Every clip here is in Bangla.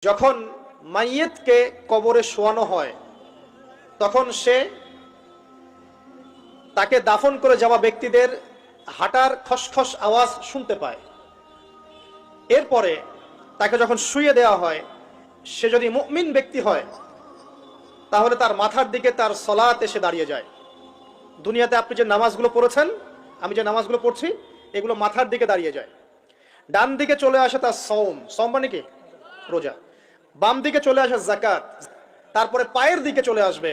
যখন মাইয়েতকে কবরে শোয়ানো হয় তখন সে তাকে দাফন করে যাওয়া ব্যক্তিদের হাঁটার খসখস আওয়াজ শুনতে পায়। এরপরে তাকে যখন শুইয়ে দেওয়া হয়, সে যদি মুমিন ব্যক্তি হয় তাহলে তার মাথার দিকে তার সলাত এসে দাঁড়িয়ে যায়। দুনিয়াতে আপনি যে নামাজগুলো পড়েছেন, আমি যে নামাজগুলো পড়ছি, এগুলো মাথার দিকে দাঁড়িয়ে যায়। ডান দিকে চলে আসে তার সওম মানে কি? রোজা। বাম দিকে চলে আসে যাকাত। তারপরে পায়ের দিকে চলে আসবে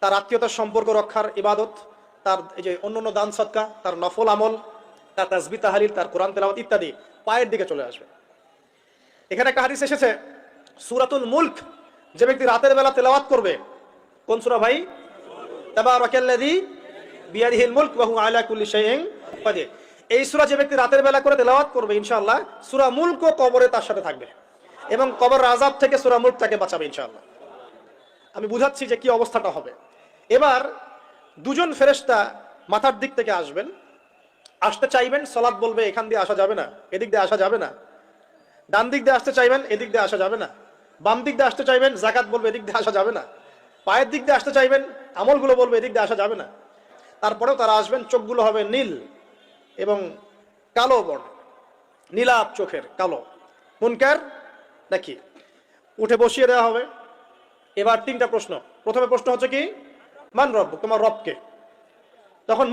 তার আত্মীয়তার সম্পর্ক রক্ষার ইবাদত, তার এই যে অন্যান্য দান সদকা, তার নফল আমল, তার তাসবিহ তাহলিল, তার কোরআন তেলাওয়াত ইত্যাদি পায়ের দিকে চলে আসবে। এখানে একটা হাদিস এসেছে, সূরাতুল মুলক যে ব্যক্তি রাতের বেলা তেলাওয়াত করবে, কোন সূরা ভাই? তাবারাকাল্লাযী বিয়াদিহিল মুলক ওয়া হুয়া আলা কুল্লি শাইইন কাদির। এই সূরা যে ব্যক্তি রাতের বেলা করে তেলাওয়াত করবে, ইনশাআল্লাহ সূরা মুলক কবরে তার সাথে থাকবে এবং কবর আযাব থেকে সূরা মুলক তাকে বাঁচাবে ইনশাআল্লাহ। আমি বুঝাচ্ছি যে কি অবস্থাটা হবে। এবার দুজন ফেরেশতা মাথার দিক থেকে আসবেন, আসতে চাইবেন, সালাত বলবে এখান দিয়ে আসা যাবে না, এদিক দিয়ে আসা যাবে না। ডান দিক দিয়ে আসতে চাইবেন, এদিক দিয়ে আসা যাবে না। বাম দিক দিয়ে আসতে চাইবেন, যাকাত বলবে এদিক দিয়ে আসা যাবে না। পায়ের দিক দিয়ে আসতে চাইবেন, আমলগুলো বলবে এদিক দিয়ে আসা যাবে না। তারপরেও তারা আসবেন, চোখগুলো হবে নীল এবং কালো বর্ণ, নীলাভ চোখের কালো। মুনকার নাকি? উঠে বসিয়ে দেওয়া হবে। এবার তিনটা প্রশ্ন। প্রথমে প্রশ্ন হচ্ছে কি? মান রব, তোমার রবকে। তখন